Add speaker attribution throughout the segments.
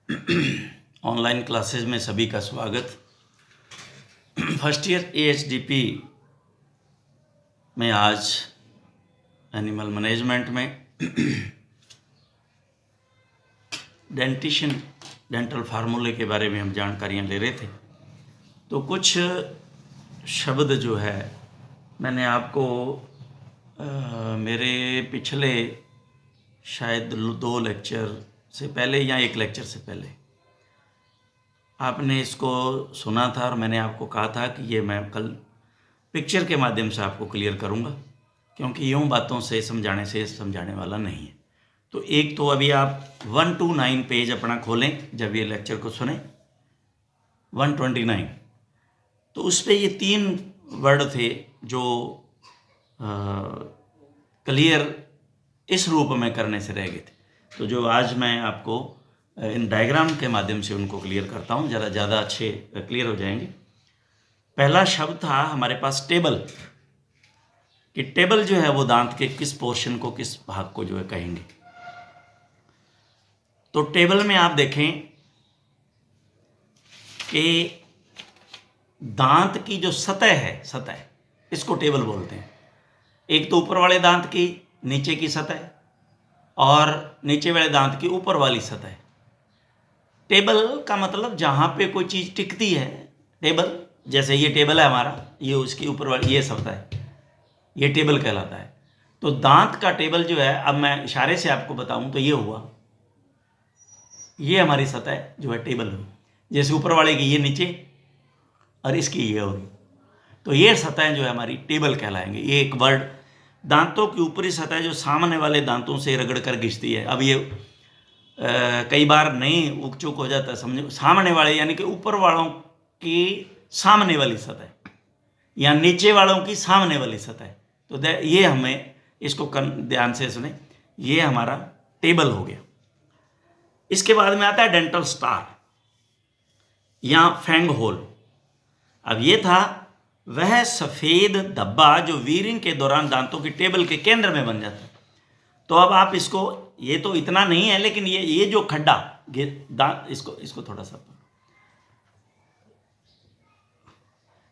Speaker 1: Online classes में सभी का स्वागत। फर्स्ट ईयर एएचडीपी में आज एनिमल मैनेजमेंट में डेंटल फार्मूले के बारे में हम जानकारियाँ ले रहे थे। तो कुछ शब्द जो है मैंने आपको मेरे पिछले शायद 2 लेक्चर से पहले या 1 लेक्चर से पहले आपने इसको सुना था और मैंने आपको कहा था कि ये मैं कल पिक्चर के माध्यम से आपको क्लियर करूँगा, क्योंकि यूँ बातों से समझाने वाला नहीं है। तो एक तो अभी आप 129 पेज अपना खोलें जब ये लेक्चर को सुने, 129। तो उस पर ये 3 वर्ड थे जो क्लियर इस रूप में करने से रह गए थे। तो जो आज मैं आपको इन डायग्राम के माध्यम से उनको क्लियर करता हूँ, ज़रा ज़्यादा अच्छे क्लियर हो जाएंगे। पहला शब्द था हमारे पास टेबल, कि टेबल जो है वो दांत के किस पोर्शन को, किस भाग को जो है कहेंगे। तो टेबल में आप देखें कि दांत की जो सतह है, सतह इसको टेबल बोलते हैं। एक तो ऊपर वाले दांत की नीचे की सतह और नीचे वाले दांत की ऊपर वाली सतह। टेबल का मतलब जहाँ पे कोई चीज़ टिकती है, टेबल। जैसे ये टेबल है हमारा, ये उसकी ऊपर वाली ये सतह है, ये टेबल कहलाता है। तो दांत का टेबल जो है, अब मैं इशारे से आपको बताऊं तो ये हुआ, ये हमारी सतह जो है टेबल हुई। जैसे ऊपर वाले की ये नीचे और इसकी ये होगी, तो ये सतह जो है हमारी टेबल कहलाएंगे। ये एक वर्ड, दांतों की ऊपरी सतह जो सामने वाले दांतों से रगड़ कर घिसती है। अब ये कई बार नहीं उक चुक हो जाता है, समझो। सामने वाले यानी कि ऊपर वालों की सामने वाली सतह या नीचे वालों की सामने वाली सतह। तो ये हमें इसको ध्यान से सुने, ये हमारा टेबल हो गया। इसके बाद में आता है डेंटल स्टार या फैंग होल। अब ये था वह सफ़ेद धब्बा जो वीरिंग के दौरान दांतों की टेबल के केंद्र में बन जाता है। तो अब आप इसको, ये तो इतना नहीं है, लेकिन ये जो खड्डा दांत, इसको थोड़ा सा,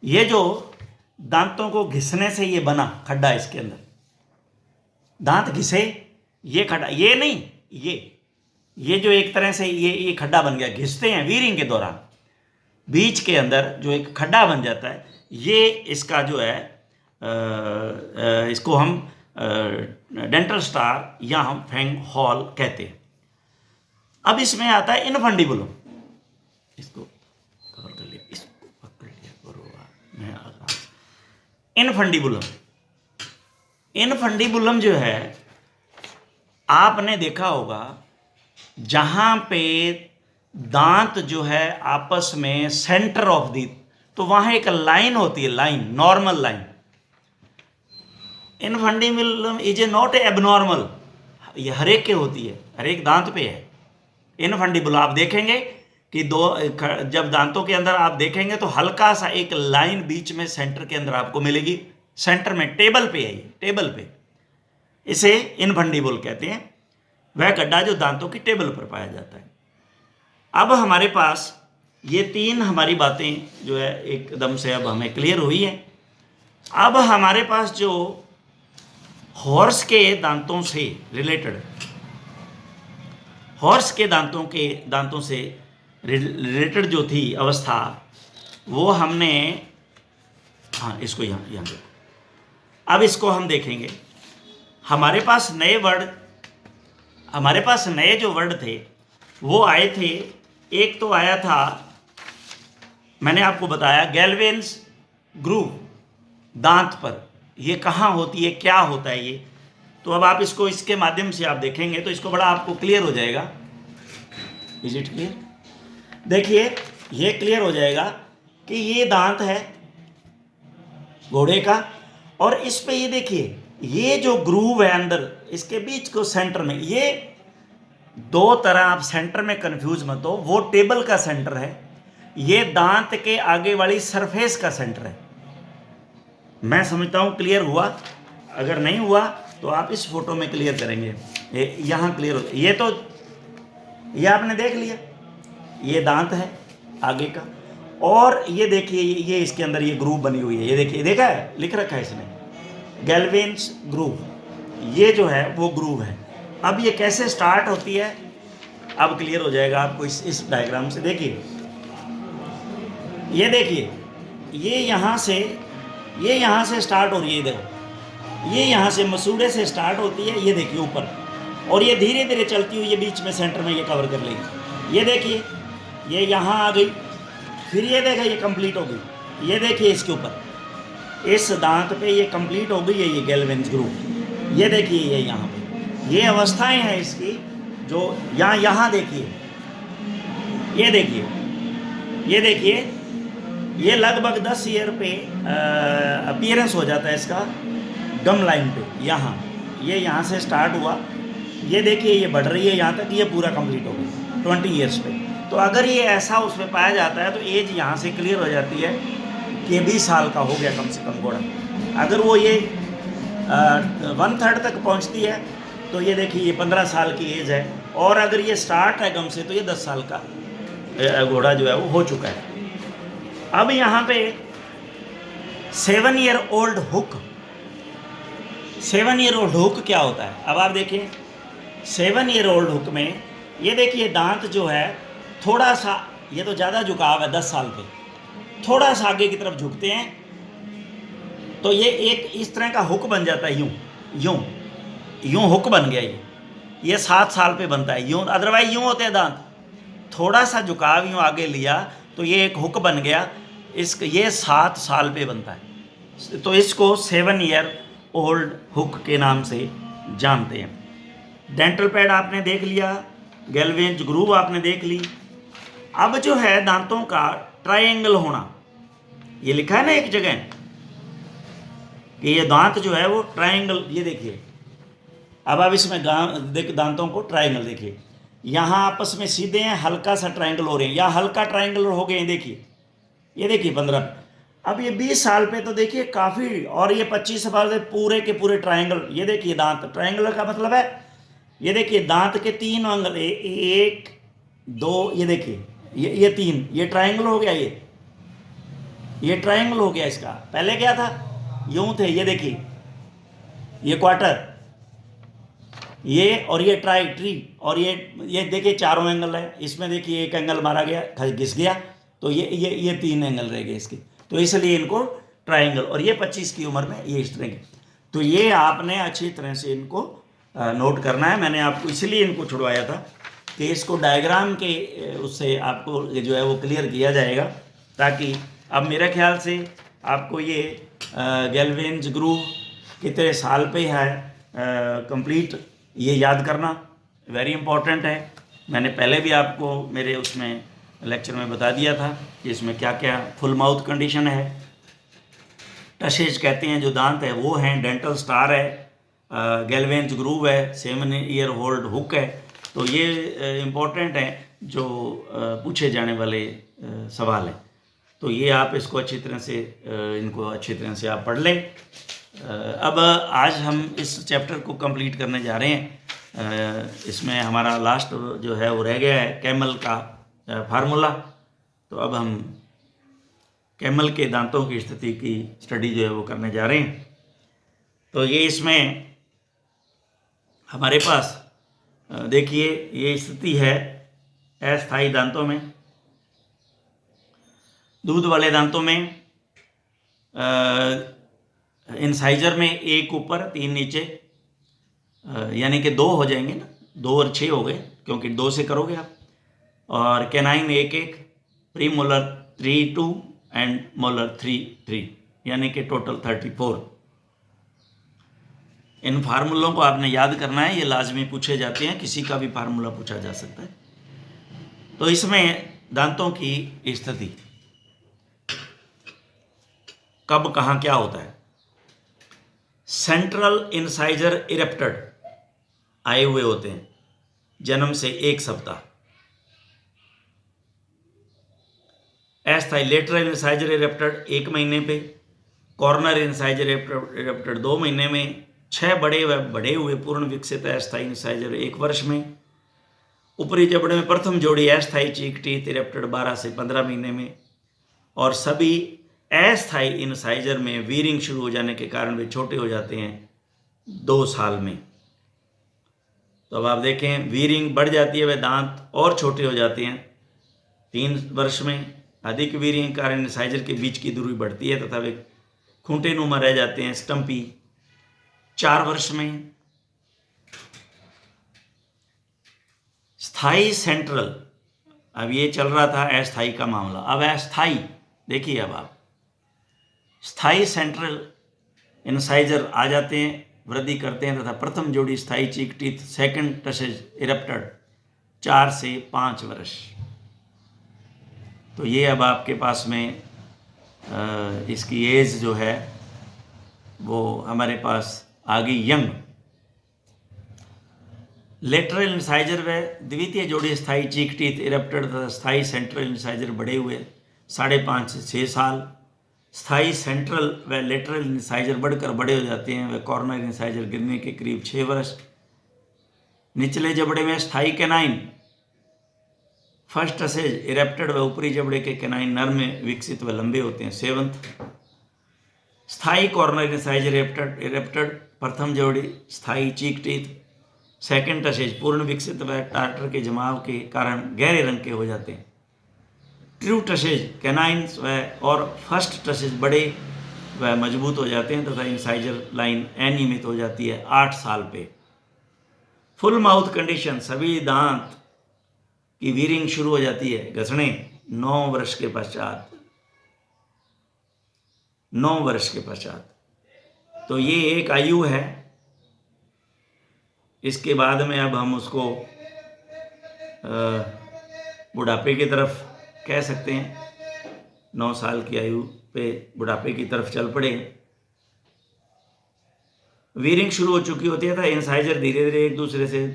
Speaker 1: ये जो दांतों को घिसने से ये बना खड्डा, इसके अंदर दांत घिसे, ये खड्डा, ये नहीं, ये जो एक तरह से ये खड्डा बन गया, घिसते हैं वीरिंग के दौरान, बीच के अंदर जो एक खड्डा बन जाता है, ये इसका जो है इसको हम डेंटल स्टार या हम फैंग हॉल कहते हैं। अब इसमें आता है इनफंडिबुलम। इसको कवर कर लिया, इसको पकड़ लिया बरोबर। मैं इनफंडिबुलम, इनफंडिबुलम जो है आपने देखा होगा, जहां पे दांत जो है आपस में सेंटर ऑफ दी, तो वहां एक लाइन होती है, line, normal line. Infundibulum is a not abnormal, ये हर एक के होती है, हर एक दांत पे है इनफंडिबुलम। आप देखेंगे कि जब दांतों के अंदर आप देखेंगे तो हल्का सा एक लाइन बीच में सेंटर के अंदर आपको मिलेगी, सेंटर में, टेबल पे है, ये टेबल पे, इसे इनफंडिबुल कहते हैं। वह गड्ढा जो दांतों की टेबल पर पाया जाता है। अब हमारे पास ये 3 हमारी बातें जो है एकदम से अब हमें क्लियर हुई है। अब हमारे पास जो हॉर्स के दांतों से रिलेटेड, हॉर्स के दांतों से रिलेटेड जो थी अवस्था, वो हमने, हाँ इसको यहाँ देखो। अब इसको हम देखेंगे, हमारे पास नए जो वर्ड थे वो आए थे। एक तो आया था, मैंने आपको बताया, गैल्वेन्स ग्रूव दांत पर, ये कहाँ होती है, क्या होता है ये। तो अब आप इसको, इसके माध्यम से आप देखेंगे तो इसको बड़ा आपको क्लियर हो जाएगा। Is it clear? देखिए, ये क्लियर हो जाएगा कि ये दांत है घोड़े का, और इस पे ये देखिए, ये जो ग्रूव है अंदर, इसके बीच को सेंटर में, ये 2 तरह, आप सेंटर में कंफ्यूज मत हो। वो टेबल का सेंटर है, ये दांत के आगे वाली सरफेस का सेंटर है। मैं समझता हूँ क्लियर हुआ। अगर नहीं हुआ तो आप इस फोटो में क्लियर करेंगे, यहाँ क्लियर हो। ये तो ये आपने देख लिया, ये दांत है आगे का, और ये देखिए ये इसके अंदर ये ग्रूव बनी हुई है, ये देखिए, देखा है, लिख रखा है इसने गैल्वेन्स ग्रूव, ये जो है वो ग्रूव है। अब ये कैसे स्टार्ट होती है अब क्लियर हो जाएगा आपको इस डायग्राम से। देखिए ये देखिए, ये यहाँ से स्टार्ट हो रही है, देखो ये यहाँ से मसूड़े से स्टार्ट होती है, ये देखिए ऊपर, और ये धीरे धीरे चलती हुई ये बीच में सेंटर में ये कवर कर लेगी। ये देखिए ये यहाँ आ गई, फिर ये देखिए ये कंप्लीट हो गई, ये देखिए इसके ऊपर इस दांत पे ये कंप्लीट हो गई है ये गैल्वेन्स ग्रूव। ये देखिए ये यहाँ पे ये अवस्थाएं हैं इसकी, जो यहाँ देखिए, ये देखिए, ये देखिए, ये लगभग 10 ईयर पे अपीयरेंस हो जाता है इसका गम लाइन पे। यहाँ से स्टार्ट हुआ, ये देखिए ये बढ़ रही है यहाँ तक, ये पूरा कंप्लीट हो गया 20 ईयर्स पे। तो अगर ये ऐसा उसमें पाया जाता है तो एज यहाँ से क्लियर हो जाती है कि 20 साल का हो गया कम से कम घोड़ा। अगर वो ये 1/3 तक पहुँचती है तो ये देखिए ये 15 साल की एज है, और अगर ये स्टार्ट है गम से तो ये 10 साल का घोड़ा जो है वो हो चुका है। अब यहाँ पे 7 year old hook, 7 year old hook क्या होता है? अब आप देखिए 7 ईयर ओल्ड हुक में ये देखिए दांत जो है थोड़ा सा, ये तो ज़्यादा झुकाव है 10 साल पे, थोड़ा सा आगे की तरफ झुकते हैं तो ये एक इस तरह का हुक बन जाता है, यूं हुक बन गया ये 7 साल पे बनता है यूं, अदरवाइज यूं होते हैं दांत, थोड़ा सा झुकाव यूं आगे लिया तो ये एक हुक बन गया, ये 7 साल पे बनता है, तो इसको 7 ईयर ओल्ड हुक के नाम से जानते हैं। डेंटल पैड आपने देख लिया, गैल्वेन्स ग्रूव आपने देख ली। अब जो है दांतों का ट्रायंगल होना, ये लिखा है ना एक जगह कि ये दांत जो है वो ट्रायंगल, ये देखिए अब आप इसमें दांतों को ट्रायंगल देखिए, यहाँ आपस में सीधे हैं, हल्का सा ट्रायंगल हो रहे हैं, या हल्का ट्रायंगल हो गए हैं, देखिए ये देखिए 15, अब ये 20 साल पे तो देखिए काफ़ी, और ये 25 साल से पूरे के पूरे ट्रायंगल। ये देखिए दांत ट्रायंगल का मतलब है, ये देखिए दांत के 3 एंगल, 1 2, ये देखिए ये 3, ये ट्रायंगल हो गया, ये ट्रायंगल हो गया इसका। पहले क्या था, यूं थे, ये देखिए ये क्वार्टर, ये और ये ट्री, और ये देखिए चारों एंगल है, इसमें देखिए एक एंगल मारा गया, घिस गया, तो ये 3 एंगल रह गए इसके, तो इसलिए इनको ट्रायंगल। और ये 25 की उम्र में ये इस तरह के, तो ये आपने अच्छी तरह से इनको नोट करना है। मैंने आपको इसलिए इनको छुड़वाया था कि इसको डायग्राम के उससे आपको जो है वो क्लियर किया जाएगा, ताकि अब मेरे ख्याल से आपको ये गैल्वेन्स ग्रूव कितने साल पे है कंप्लीट, ये याद करना वेरी इंपॉर्टेंट है। मैंने पहले भी आपको मेरे उसमें लेक्चर में बता दिया था कि इसमें क्या क्या फुल माउथ कंडीशन है, टशेज कहते हैं जो दांत है वो हैं, डेंटल स्टार है, गैल्वेन्स ग्रूव है, 7 ईयर ओल्ड हुक है। तो ये इम्पोर्टेंट हैं जो पूछे जाने वाले सवाल हैं। तो ये आप इसको अच्छी तरह से इनको अच्छी तरह से आप पढ़ लें। अब आज हम इस चैप्टर को कंप्लीट करने जा रहे हैं। इसमें हमारा लास्ट जो है वो रह गया है कैमल का फार्मूला। तो अब हम कैमल के दांतों की स्थिति की स्टडी जो है वो करने जा रहे हैं। तो ये इसमें हमारे पास देखिए ये स्थिति है अस्थायी दांतों में। दूध वाले दांतों में इंसाइजर में 1 ऊपर 3 नीचे, यानी कि 2 हो जाएंगे ना, 2 और 6 हो गए क्योंकि 2 से करोगे आप। और canine 1-1, pre molar 3-2 and molar 3-3, यानी कि टोटल 34। इन फार्मूलों को आपने याद करना है, ये लाजमी पूछे जाते हैं, किसी का भी फार्मूला पूछा जा सकता है। तो इसमें दांतों की स्थिति कब कहाँ क्या होता है। सेंट्रल इंसाइजर इरेप्टेड आए हुए होते हैं जन्म से 1 सप्ताह। अस्थायी लेटरल इंसाइजर इरेप्टेड 1 महीने पे, कॉर्नर इंसाइजर इरेप्टेड 2 महीने में, 6 बढ़े हुए पूर्ण विकसित अस्थायी इंसाइजर 1 वर्ष में, ऊपरी जबड़े में प्रथम जोड़ी अस्थायी चीक टीथ इरेप्टेड 12 से 15 महीने में, और सभी अस्थायी इंसाइजर में वीरिंग शुरू हो जाने के कारण वे छोटे हो जाते हैं 2 साल में। तो अब आप देखें, वीरिंग बढ़ जाती है, वे दांत और छोटे हो जाते हैं 3 वर्ष में। अधिक वीरिंग के कारण इंसाइजर के बीच की दूरी बढ़ती है तथा वे खूंटे नुमा रह जाते हैं स्टम्पी 4 वर्ष में। स्थायी सेंट्रल, अब ये चल रहा था अस्थायी का मामला, अब अस्थायी देखिए। अब आप स्थायी सेंट्रल इंसाइजर आ जाते हैं, वृद्धि करते हैं तथा प्रथम जोड़ी स्थायी चीक टीथ सेकंड टसेज इरप्टेड 4 से 5 वर्ष। तो ये अब आपके पास में इसकी एज जो है वो हमारे पास आ गई यंग। लेटरल इंसाइजर व द्वितीय जोड़ी स्थायी चीक टीथ इरप्टेड तथा स्थायी सेंट्रल इंसाइजर बढ़े हुए 5.5 से 6 साल। स्थायी सेंट्रल व लेटरल इंसाइजर बढ़कर बड़े हो जाते हैं, व कॉर्नर इंसाइजर गिरने के करीब 6 वर्ष। निचले जबड़े में स्थायी कैनाइन फर्स्ट टसेज इरेप्टेड व ऊपरी जबड़े के कैनाइन नर में विकसित व लंबे होते हैं 7th। स्थायी कॉर्नर इंसाइजर इरेप्टेड प्रथम जोड़ी स्थायी चीक टीथ सेकंड टसेज पूर्ण विकसित व टार्टर के जमाव के कारण गहरे रंग के हो जाते हैं। ट्रू टसेज कैनाइन्स व और फर्स्ट टसेज बड़े व मजबूत हो जाते हैं तथा इंसाइजर लाइन अनियमित हो जाती है 8 साल पे। फुल माउथ कंडीशन, सभी दांत की वीरिंग शुरू हो जाती है, घसने 9 वर्ष के पश्चात। 9 वर्ष के पश्चात। तो ये एक आयु है। इसके बाद में अब हम उसको बुढ़ापे की तरफ कह सकते हैं। 9 साल की आयु पे बुढ़ापे की तरफ चल पड़े। वीरिंग शुरू हो चुकी होती है, था इंसाइजर धीरे धीरे एक दूसरे से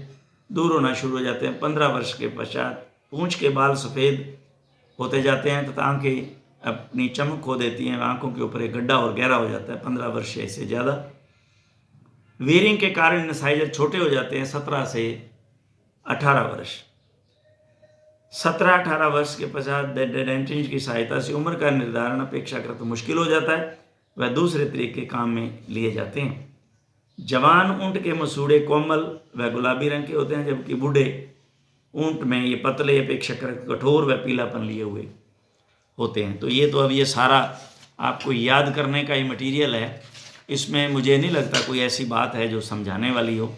Speaker 1: दूर होना शुरू हो जाते हैं। 15 वर्ष के पश्चात पूंछ के बाल सफ़ेद होते जाते हैं तथा आंखें अपनी चमक खो देती हैं। आंखों के ऊपर एक गड्ढा और गहरा हो जाता है 15 वर्ष से ज़्यादा। वीरिंग के कारण इंसाइजर छोटे हो जाते हैं 17 से 18 वर्ष। 17-18 वर्ष के पश्चात डेंटिस्ट की सहायता से उम्र का निर्धारण अपेक्षाकृत मुश्किल हो जाता है, वह दूसरे तरीके के काम में लिए जाते हैं। जवान ऊंट के मसूड़े कोमल व गुलाबी रंग के होते हैं, जबकि बूढ़े ऊंट में ये पतले अपेक्षाकृत कठोर व पीलापन लिए हुए होते हैं। तो ये तो अब ये सारा आपको याद करने का ही मटेरियल है। इसमें मुझे नहीं लगता कोई ऐसी बात है जो समझाने वाली हो।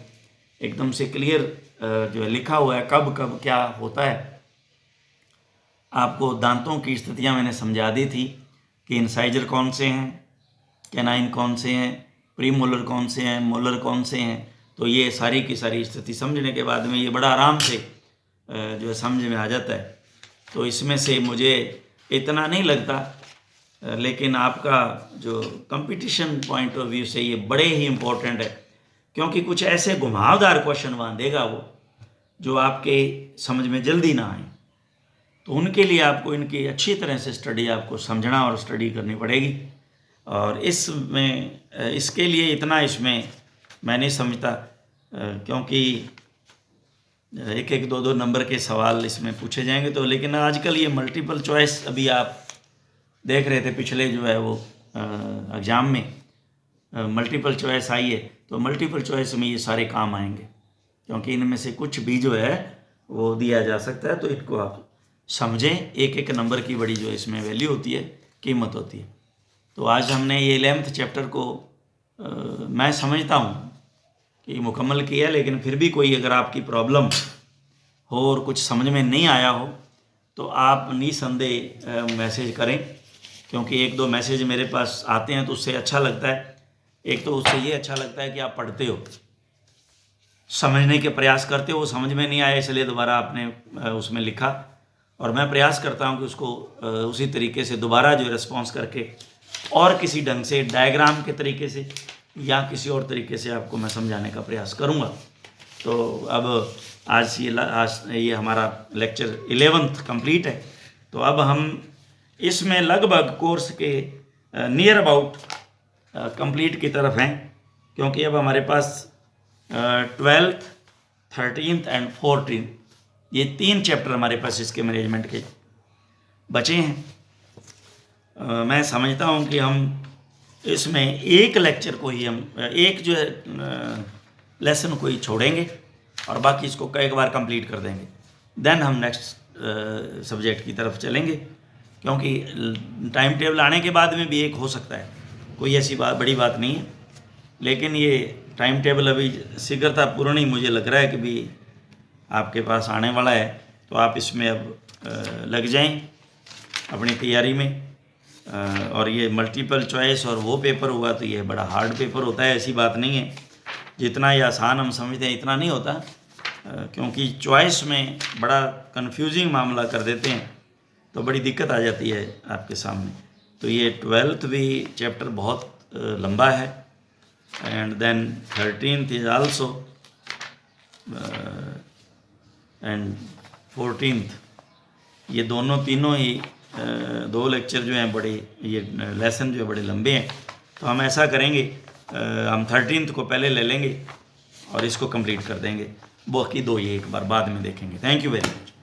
Speaker 1: एकदम से क्लियर जो है लिखा हुआ है कब कब क्या होता है। आपको दांतों की स्थितियां मैंने समझा दी थी कि इंसाइजर कौन से हैं, कैनाइन कौन से हैं, प्रीमोलर कौन से हैं, मोलर कौन से हैं। तो ये सारी की सारी स्थिति समझने के बाद में ये बड़ा आराम से जो है समझ में आ जाता है। तो इसमें से मुझे इतना नहीं लगता, लेकिन आपका जो कंपटीशन पॉइंट ऑफ व्यू से ये बड़े ही इम्पोर्टेंट है, क्योंकि कुछ ऐसे घुमावदार क्वेश्चन वहाँ देगा वो जो आपके समझ में जल्दी ना आए। तो उनके लिए आपको इनकी अच्छी तरह से स्टडी आपको समझना और स्टडी करनी पड़ेगी। और इसमें इसके लिए इतना इसमें मैं नहीं समझता, क्योंकि 1-1, 2-2 नंबर के सवाल इसमें पूछे जाएंगे। तो लेकिन आजकल ये मल्टीपल चॉइस अभी आप देख रहे थे पिछले जो है वो एग्ज़ाम में मल्टीपल चॉइस आई है। तो मल्टीपल चॉइस में ये सारे काम आएंगे, क्योंकि इनमें से कुछ भी जो है वो दिया जा सकता है। तो इनको आप समझें, 1-1 नंबर की बड़ी जो इसमें वैल्यू होती है, कीमत होती है। तो आज हमने ये 11th चैप्टर को मैं समझता हूँ कि मुकम्मल किया, लेकिन फिर भी कोई अगर आपकी प्रॉब्लम हो और कुछ समझ में नहीं आया हो तो आप निसंदेह मैसेज करें, क्योंकि 1-2 मैसेज मेरे पास आते हैं तो उससे अच्छा लगता है। एक तो उससे ये अच्छा लगता है कि आप पढ़ते हो, समझने के प्रयास करते हो, वो समझ में नहीं आया इसलिए दोबारा आपने उसमें लिखा, और मैं प्रयास करता हूँ कि उसको उसी तरीके से दोबारा जो रिस्पॉन्स करके और किसी ढंग से डायग्राम के तरीके से या किसी और तरीके से आपको मैं समझाने का प्रयास करूँगा। तो अब आज ये हमारा लेक्चर 11th कंप्लीट है। तो अब हम इसमें लगभग कोर्स के नियर अबाउट कंप्लीट की तरफ हैं, क्योंकि अब हमारे पास 12th, 13th एंड 14th ये 3 चैप्टर हमारे पास इसके मैनेजमेंट के बचे हैं। मैं समझता हूँ कि हम इसमें एक लेक्चर को ही हम एक जो है लेसन को ही छोड़ेंगे और बाकी इसको एक बार कंप्लीट कर देंगे, देन हम नेक्स्ट सब्जेक्ट की तरफ चलेंगे, क्योंकि टाइम टेबल आने के बाद में भी एक हो सकता है, कोई ऐसी बड़ी बात नहीं है। लेकिन ये टाइम टेबल अभी शीघ्रतापूर्ण ही मुझे लग रहा है कि भी आपके पास आने वाला है, तो आप इसमें अब लग जाएं अपनी तैयारी में। और ये मल्टीपल चॉइस और वो पेपर हुआ तो ये बड़ा हार्ड पेपर होता है, ऐसी बात नहीं है। जितना ये आसान हम समझते हैं इतना नहीं होता, क्योंकि चॉइस में बड़ा कंफ्यूजिंग मामला कर देते हैं तो बड़ी दिक्कत आ जाती है आपके सामने। तो ये 12th भी चैप्टर बहुत लंबा है, and then 13th is also, and 14th, ये तीनों ही 2 लेक्चर जो हैं बड़े, ये लेसन जो है बड़े लंबे हैं। तो हम ऐसा करेंगे, हम 13th को पहले ले लेंगे और इसको कंप्लीट कर देंगे, बाकी 2 ये एक बार बाद में देखेंगे। Thank you very much.